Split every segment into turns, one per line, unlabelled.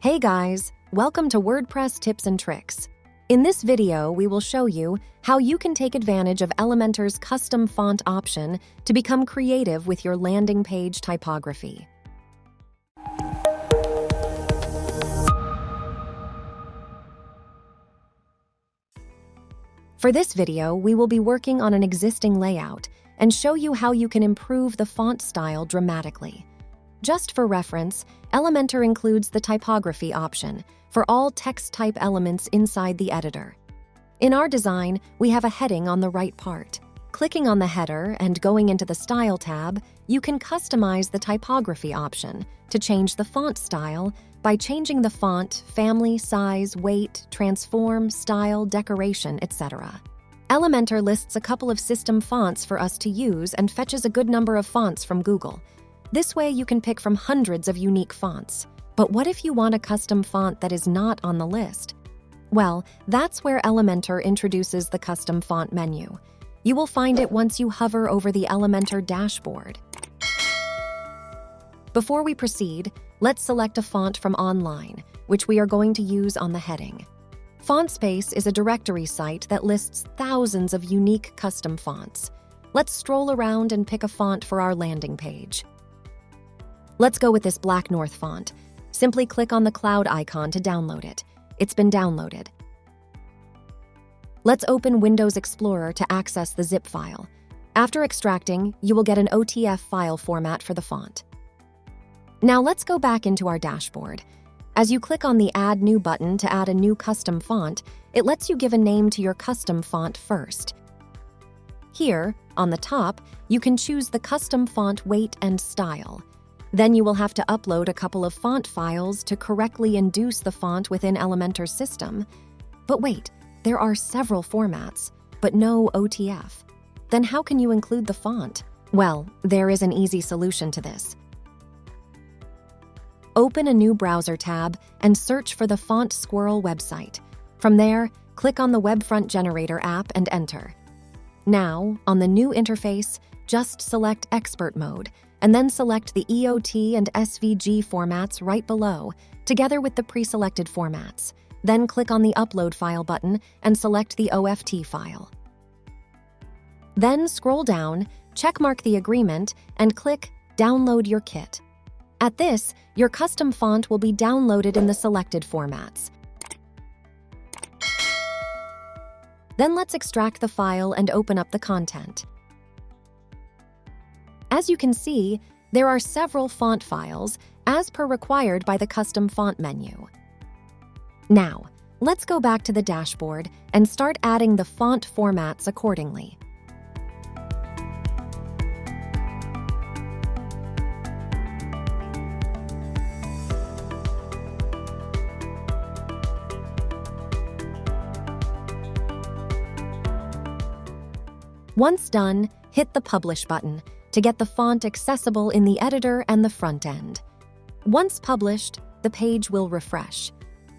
Hey guys, welcome to WordPress Tips and Tricks. In this video, we will show you how you can take advantage of Elementor's custom font option to become creative with your landing page typography. For this video, we will be working on an existing layout and show you how you can improve the font style dramatically. Just for reference, Elementor includes the typography option for all text type elements inside the editor. In our design, we have a heading on the right part. Clicking on the header and going into the Style tab, you can customize the typography option to change the font style by changing the font, family, size, weight, transform, style, decoration, etc. Elementor lists a couple of system fonts for us to use and fetches a good number of fonts from Google. This way you can pick from hundreds of unique fonts. But what if you want a custom font that is not on the list? Well, that's where Elementor introduces the custom font menu. You will find it once you hover over the Elementor dashboard. Before we proceed, let's select a font from online, which we are going to use on the heading. FontSpace is a directory site that lists thousands of unique custom fonts. Let's stroll around and pick a font for our landing page. Let's go with this Black North font. Simply click on the cloud icon to download it. It's been downloaded. Let's open Windows Explorer to access the zip file. After extracting, you will get an OTF file format for the font. Now let's go back into our dashboard. As you click on the Add New button to add a new custom font, it lets you give a name to your custom font first. Here, on the top, you can choose the custom font weight and style. Then you will have to upload a couple of font files to correctly induce the font within Elementor's system. But wait, there are several formats, but no OTF. Then how can you include the font? Well, there is an easy solution to this. Open a new browser tab and search for the Font Squirrel website. From there, click on the Webfront Generator app and enter. Now, on the new interface, just select Expert Mode, and then select the EOT and SVG formats right below, together with the pre-selected formats. Then click on the Upload File button and select the OFT file. Then scroll down, checkmark the agreement, and click Download Your Kit. At this, your custom font will be downloaded in the selected formats. Then let's extract the file and open up the content. As you can see, there are several font files as per required by the custom font menu. Now, let's go back to the dashboard and start adding the font formats accordingly. Once done, hit the Publish button to get the font accessible in the editor and the front end. Once published, the page will refresh.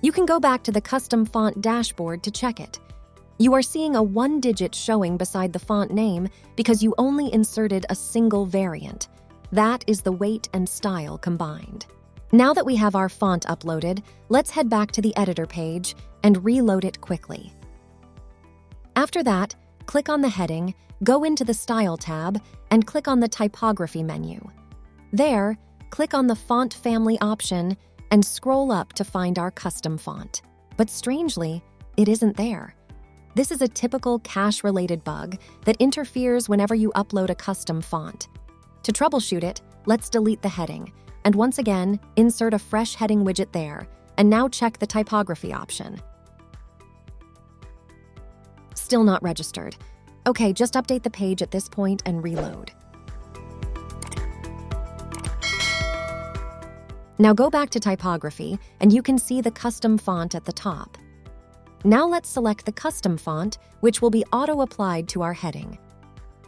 You can go back to the custom font dashboard to check it. You are seeing a 1-digit showing beside the font name because you only inserted a single variant. That is the weight and style combined. Now that we have our font uploaded, let's head back to the editor page and reload it quickly. After that, click on the heading, go into the Style tab, and click on the Typography menu. There, click on the Font Family option and scroll up to find our custom font. But strangely, it isn't there. This is a typical cache-related bug that interferes whenever you upload a custom font. To troubleshoot it, let's delete the heading, and once again, insert a fresh heading widget there, and now check the Typography option. Still not registered. Okay, just update the page at this point and reload. Now go back to Typography and you can see the custom font at the top. Now let's select the custom font, which will be auto-applied to our heading.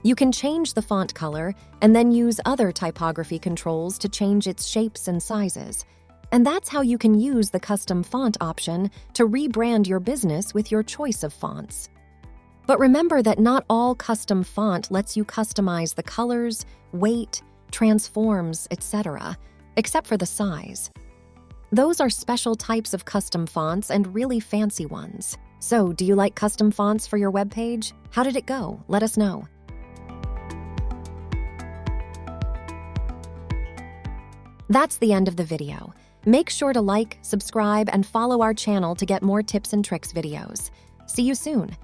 You can change the font color and then use other typography controls to change its shapes and sizes. And that's how you can use the custom font option to rebrand your business with your choice of fonts. But remember that not all custom font lets you customize the colors, weight, transforms, etc., except for the size. Those are special types of custom fonts and really fancy ones. So, do you like custom fonts for your web page? How did it go? Let us know. That's the end of the video. Make sure to like, subscribe, and follow our channel to get more tips and tricks videos. See you soon.